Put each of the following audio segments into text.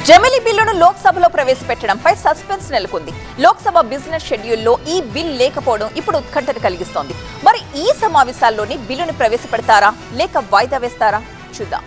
జమిలీ బిల్లును లోక్సభలో ప్రవేశపెట్టడంపై సస్పెన్స్ నెలకొంది. లోక్సభ బిజినెస్ షెడ్యూల్లో ఈ బిల్ లేకపోవడం ఇప్పుడు ఉత్కంఠను కలిగిస్తోంది. మరి ఈ సమావేశాల్లోని బిల్లును ప్రవేశపెడతారా లేక వాయిదా వేస్తారా చూద్దాం.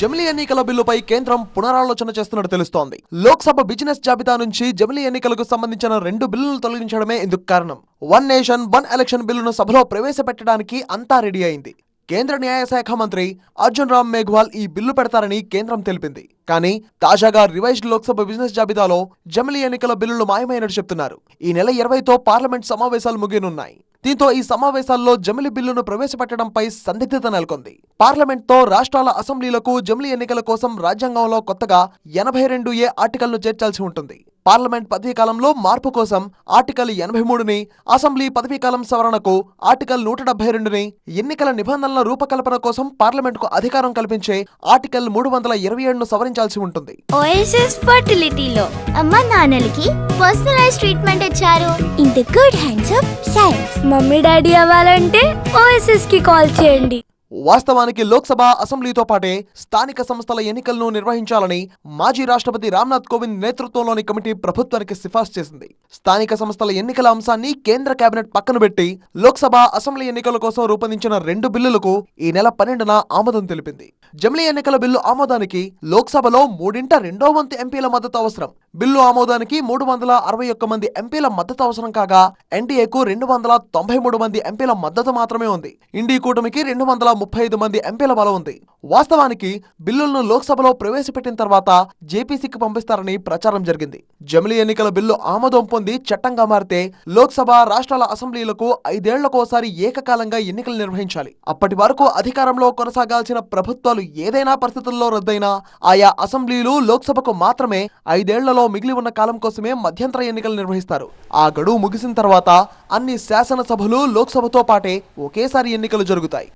జమిలీ ఎన్నికల బిల్లుపై కేంద్రం పునరాలోచన చేస్తున్నట్టు తెలుస్తోంది. లోక్సభ బిజినెస్ జాబితా నుంచి జమిలీ ఎన్నికలకు సంబంధించిన 2 బిల్లులను తొలగించడమే ఇందుకు కారణం. వన్ నేషన్ వన్ ఎలక్షన్ బిల్లును సభలో ప్రవేశపెట్టడానికి అంతా రెడీ అయింది. కేంద్ర న్యాయశాఖ మంత్రి అర్జున్ రామ్ మేఘ్వాల్ ఈ బిల్లు పెడతారని కేంద్రం తెలిపింది. కానీ తాజాగా రివైజ్డ్ లోక్సభ బిజినెస్ జాబితాలో జమిలీ ఎన్నికల బిల్లులు మాయమైనట్టు చెప్తున్నారు. ఈ నెల 20తో పార్లమెంట్ సమావేశాలు ముగియనున్నాయి. దీంతో ఈ సమావేశాల్లో జమిలీ బిల్లును ప్రవేశపెట్టడంపై సందిగ్ధత నెలకొంది. పార్లమెంట్తో రాష్ట్రాల అసెంబ్లీలకు జమిలీ ఎన్నికల కోసం రాజ్యాంగంలో కొత్తగా 82A ఆర్టికల్ను చేర్చాల్సి ఉంటుంది. పార్లమెంట్ పదవీకాలంలో మార్పు కోసం ఆర్టికల్ 83ని, అసెంబ్లీ పదవీకాలం సవరణకు ఆర్టికల్ 172ని, ఎన్నికల నిబంధనల రూపకల్పన కోసం పార్లమెంట్కు అధికారం కల్పించే ఆర్టికల్ 327ను సవరించాల్సి ఉంటుంది. ఓఎస్ఎస్ ఫర్టిలిటీలో అమ్మ నాన్నలకి పర్సనలైజ్ ట్రీట్మెంట్ ఇచ్చారు. In the good hands of science. Mummy daddy అవ్వాలంటే ఓఎస్ఎస్ కి కాల్ చేయండి. వాస్తవానికి లోక్సభ, అసెంబ్లీతో పాటే స్థానిక సంస్థల ఎన్నికలను నిర్వహించాలని మాజీ రాష్ట్రపతి రామ్నాథ్ కోవింద్ నేతృత్వంలోని కమిటీ ప్రభుత్వానికి సిఫార్సు చేసింది. స్థానిక సంస్థల ఎన్నికల అంశాన్ని కేంద్ర కేబినెట్ పక్కన పెట్టి లోక్సభ, అసెంబ్లీ ఎన్నికల కోసం రూపొందించిన 2 బిల్లులకు ఈ నెల 12న ఆమోదం తెలిపింది. జమిలీ ఎన్నికల బిల్లు ఆమోదానికి లోక్సభలో 3/2 ఎంపీల మద్దతు అవసరం. బిల్లు ఆమోదానికి 361 మంది ఎంపీల మద్దతు అవసరం కాగా ఎన్డీఏకు 293 మంది ఎంపీల మద్దతు మాత్రమే ఉంది. ఇండీ కూటమికి 235 మంది ఎంపీల బలం ఉంది. వాస్తవానికి బిల్లులను లోక్సభలో ప్రవేశపెట్టిన తర్వాత జేపీసీకి పంపిస్తారని ప్రచారం జరిగింది. జమిలీ ఎన్నికల బిల్లు ఆమోదం పొంది చట్టంగా మారితే లోక్సభ, రాష్ట్రాల అసెంబ్లీలకు 5 ఏళ్లకోసారి ఏకకాలంగా ఎన్నికలు నిర్వహించాలి. అప్పటి వరకు అధికారంలో కొనసాగాల్సిన ప్రభుత్వాలు ఏదైనా పరిస్థితుల్లో రద్దయినా ఆయా అసెంబ్లీలు, లోక్సభకు మాత్రమే 5 ఏళ్లలో మిగిలి ఉన్న కాలం కోసమే మధ్యంతర ఎన్నికలు నిర్వహిస్తారు. ఆ గడువు ముగిసిన తర్వాత అన్ని శాసనసభలు, లోక్సభతో పాటే ఒకేసారి ఎన్నికలు జరుగుతాయి.